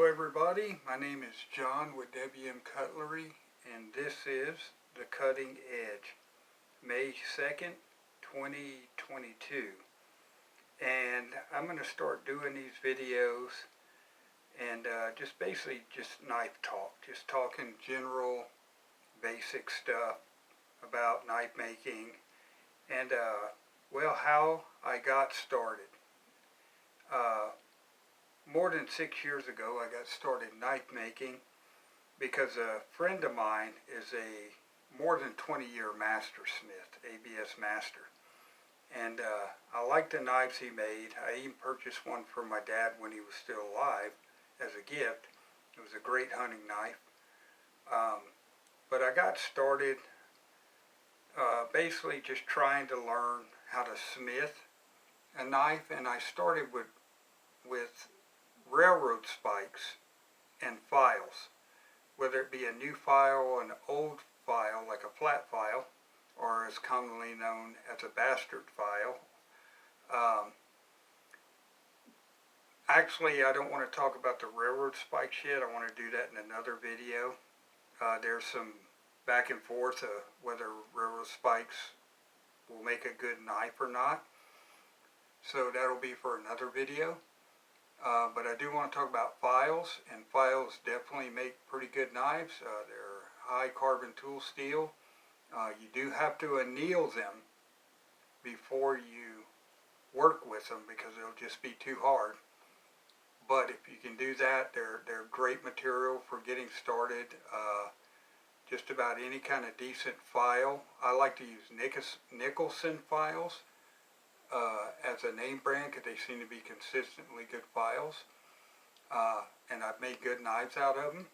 everybody, my name is John with WM Cutlery, and this is The Cutting Edge, May 2nd, 2022. And I'm going to start doing these videos and just basically just knife talk, just talking general basic stuff about knife making and how I got started. More than 6 years ago, I got started knife making because a friend of mine is a more than 20-year mastersmith, ABS master. And I liked the knives he made. I even purchased one for my dad when he was still alive as a gift. It was a great hunting knife. But I got started basically just trying to learn how to smith a knife, and I started with railroad spikes and files, whether it be a new file or an old file like a flat file, or as commonly known as a bastard file. Actually, I don't want to talk about the railroad spikes yet. I want to do that in another video. There's some back and forth of whether railroad spikes will make a good knife or not. So that'll be for another video. But I do want to talk about files, and files definitely make pretty good knives. They're high carbon tool steel. You do have to anneal them before you work with them because they'll just be too hard. But if you can do that, they're great material for getting started. Just about any kind of decent file. I like to use Nicholson files as a name brand because they seem to be consistently good files, and I've made good knives out of them.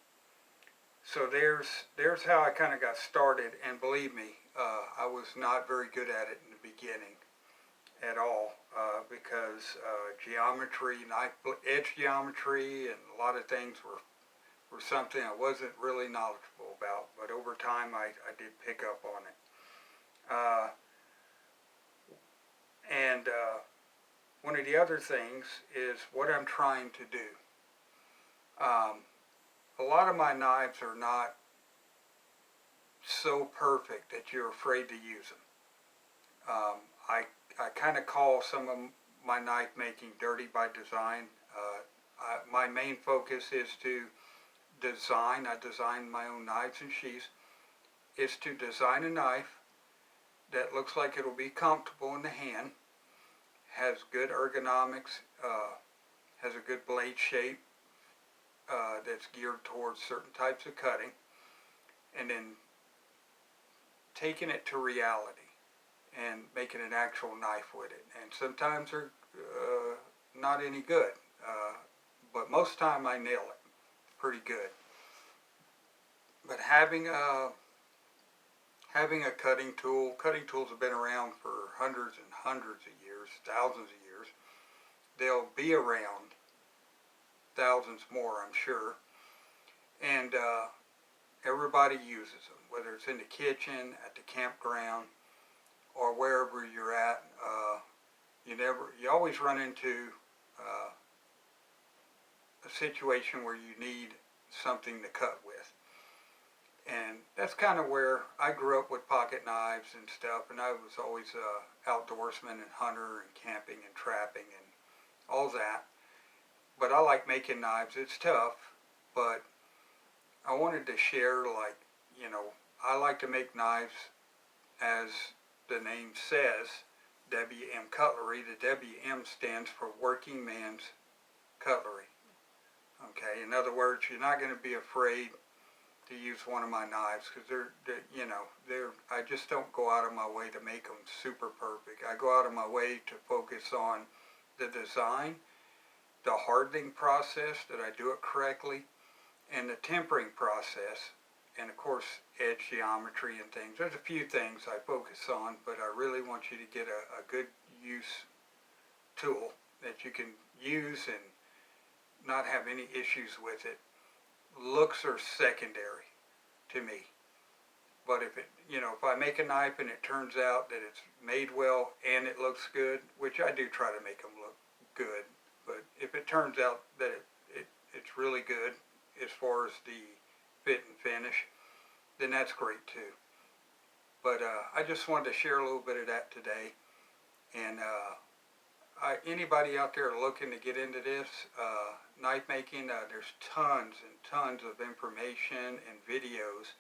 So there's how I kind of got started, and believe me, I was not very good at it in the beginning at all because geometry, knife edge geometry, and a lot of things were something I wasn't really knowledgeable about, but over time I did pick up on it. And one of the other things is what I'm trying to do. A lot of my knives are not so perfect that you're afraid to use them. I kind of call some of my knife making dirty by design. My main focus is to design. I design my own knives and sheaths. Is to design a knife that looks like it'll be comfortable in the hand, has good ergonomics, has a good blade shape that's geared towards certain types of cutting, and then taking it to reality and making an actual knife with it. And sometimes they're not any good, but most of the time I nail it pretty good. But having a cutting tools have been around for hundreds and hundreds of years, thousands of years. They'll be around thousands more, I'm sure. And everybody uses them, whether it's in the kitchen, at the campground, or wherever you're at. You always run into a situation where you need something to cut with. And that's kind of where I grew up with pocket knives and stuff, and I was always a outdoorsman and hunter and camping and trapping and all that. But I like making knives. It's tough, but I wanted to share, I like to make knives as the name says, WM Cutlery. The WM stands for Working Man's Cutlery. Okay, in other words, you're not going to be afraid to use one of my knives because I just don't go out of my way to make them super perfect. I go out of my way to focus on the design, the hardening process, that I do it correctly, and the tempering process, and of course edge geometry and things. There's a few things I focus on, but I really want you to get a good use tool that you can use and not have any issues with it. Looks are secondary to me, but if I make a knife and it turns out that it's made well and it looks good, which I do try to make them look good, but if it turns out that it's it's really good as far as the fit and finish, then that's great too. But I just wanted to share a little bit of that today. And anybody out there looking to get into this knife making, there's tons and tons of information and videos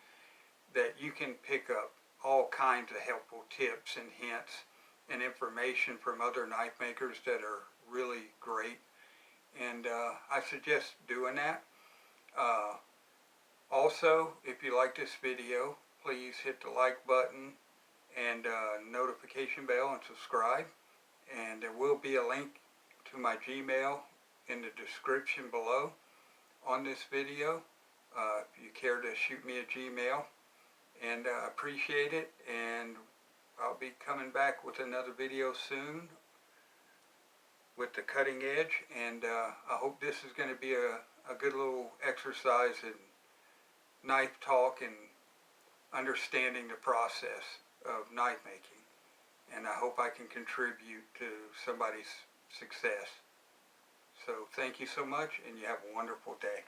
that you can pick up all kinds of helpful tips and hints and information from other knife makers that are really great. And I suggest doing that. Also, if you like this video, please hit the like button and notification bell and subscribe. And there will be a link to my Gmail in the description below on this video if you care to shoot me a Gmail. And I appreciate it, and I'll be coming back with another video soon with the cutting edge. And I hope this is going to be a good little exercise in knife talk and understanding the process of knife making. And I hope I can contribute to somebody's success. So thank you so much, and you have a wonderful day.